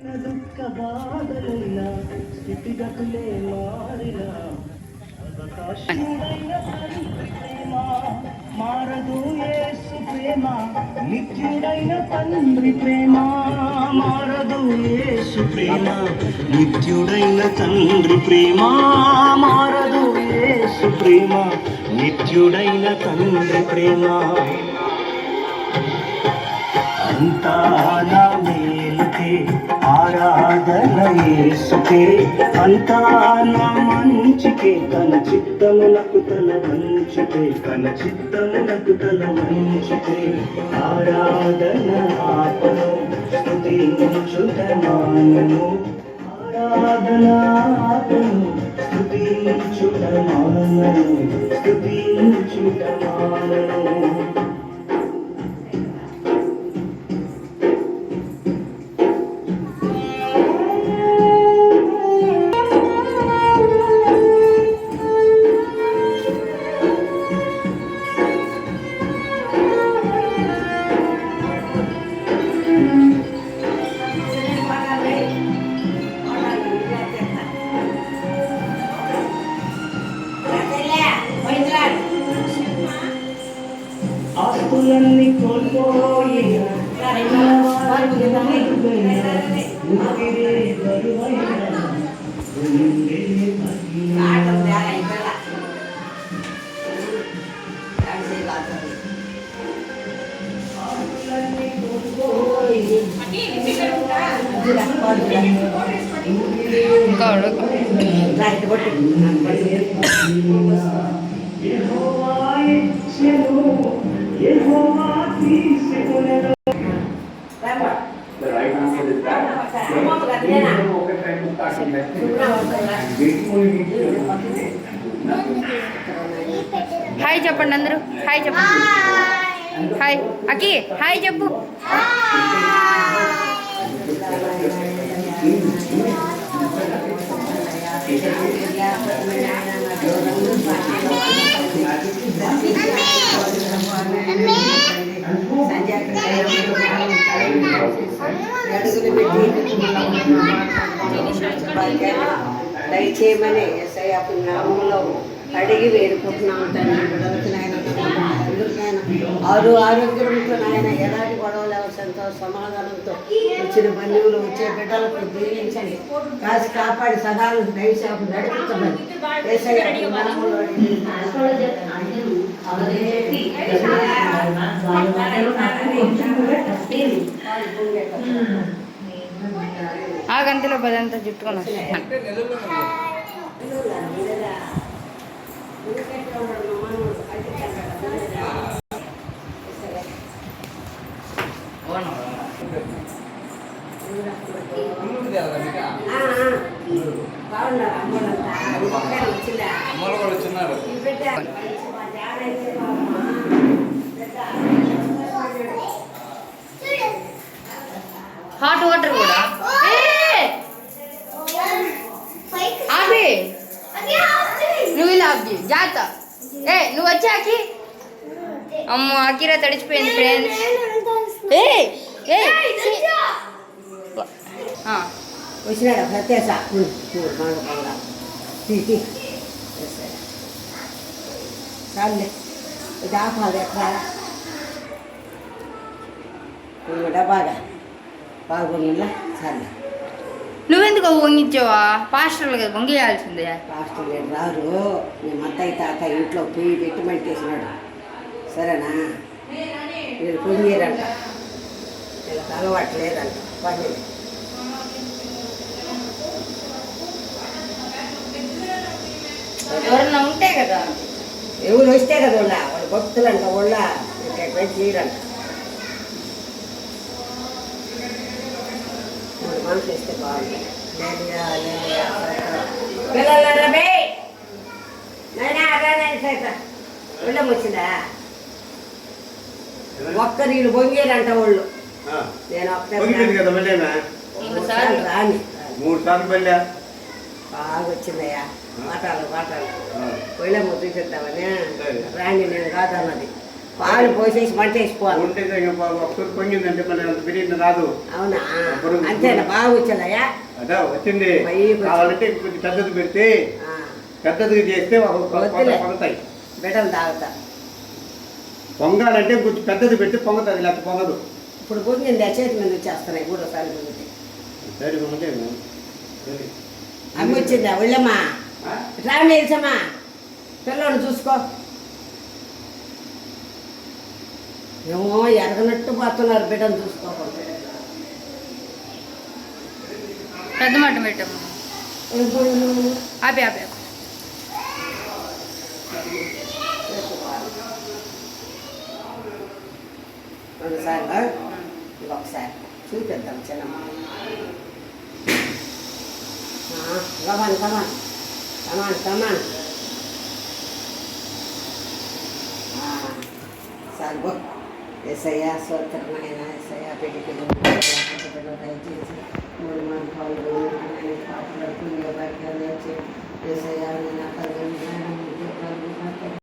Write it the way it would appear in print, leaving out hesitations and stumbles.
దుఃఖ బాధలైనా స్థితిగతులే మారినా అవకాశముడైన తండ్రి ప్రేమ మారదు యేసు ప్రేమ నిత్యుడైన తండ్రి ప్రేమ మారదు యేసు ప్రేమ నిత్యుడైన తండ్రి ప్రేమ మారదు యేసు ప్రేమ నిత్యుడైన తండ్రి ప్రేమ అంతా నా మేలుకే ఆరాధన యేసుకే అంతా నా మంచికే తన చిత్తమునకు తల వంచితే తన చిత్తమునకు తల వంచితే ఆరాధన ఆపను స్తుతించుట మానను ఆరాధన ఆపను స్తుతించుట మానను స్తుతించుట మానను. ఆస్తులన్నీ కోల్పోయిన హాయ్ చెప్పండి అందరూ హాయ్ చెప్పండి హాయ్ అకి హాయ్ చెప్పు దయచేయమని యేసయ్య నామములో అడిగి వేడుకుంటున్నాము తండ్రి. బిడ్డలకు నాయన ఆరోగ్యంతో నాయన ఎలాంటి గొడవలు సంతో సమాధానంతో వచ్చిన బంధువులు వచ్చే బిడ్డలకు దీవించండి, కాసి కాపాడి సదాలు దయచేపు నడిపించమని యేసయ్య నామములో ఆ గంటలో పదంతా చుట్టుకొని వస్తాను. హాట్ వాటర్ కూడా ఆపి నువ్వు ఇలా ఆపి జాత నువ్వు వచ్చాకి అమ్మో అకిరా తడిచిపోయింది ఫ్రెండ్స్. వచ్చినాడు ప్రత్యేక చాలే ఇది ఆపాలి ఎట్లా డబ్బాగా బాగుందా చాలే. నువ్వెందుకు వంగించావా? పాస్టర్లు కదా వంగేయాల్సిందే. పాస్టర్ గారు రారు, మేము అత్తయ్య తాత ఇంట్లో పొయ్యి పెట్టమంటేసినాడు. సరేనా? వీళ్ళు పొంగేరంట, వీళ్ళకి అలవాటు లేదంట పని. ఎవరన్నా ఉంటే కదా, ఎవరు వస్తే కదా వాళ్ళు భక్తులంట, వాళ్ళ ఇక్కడ చేయరంట. మనసు ఇస్తే బాగుంటుంది. వెళ్ళం వచ్చిందా? ఒక్క నీళ్ళు పొంగేరంట వాళ్ళు. నేను రాని 3 సార్లు వెళ్ళా. బాగా వచ్చిందయ్యా. మాటలు వెళ్ళము చూపిద్దామని రాండి, నేను కాదన్నది. పాలు పోసేసి మంట వేసిపోవాలి. ఉంటే ఒకసారి పొంగిందంటే మళ్ళీ అంత బిర్యానీ రాదు. అవునా? అంతేనా? బాగా వచ్చాయా? అదే వచ్చింది. పైకి వచ్చి- కావాలంటే కొంచెం పెద్దది పెడితే పెద్దది చేస్తే వద్దులే. పొంగతాయి. బిడ్డలు తాగుతా. పొంగాలంటే కొంచెం పెద్దది పెడితే పొంగతుంది, లేకపోతే పొంగదు. ఇప్పుడు పొంగింది చేతి మీద వచ్చేస్తున్నాయి 3వ సారి పొంగితే. సరే పొంగితే సరే. అమ్మ వచ్చిందా? వెళ్ళమ్మా ఇట్లా నిలిచమ్మా, పిల్లోని చూసుకో. ఏమో ఎరగనట్టు పోతున్నారు బిడ్డను చూసుకోకుండా. పెద్ద మాట పెట్టమ్మా. ఆపి ఆపి ఆపి. రెండుసార్లు ఇంకొకసారి చూపిద్దాం చిన్నమ్మ. కమాన్ కమాన్ కమాన్ కమాన్. సాగు ఎస్ఐయా స్వతంత్రమైన ఎస్ఐయా పెళ్లికి దయచేసి 3 మంది పాలు పాటలు పుణ్య భాగ్యాలు ఎస్ఐయా నేను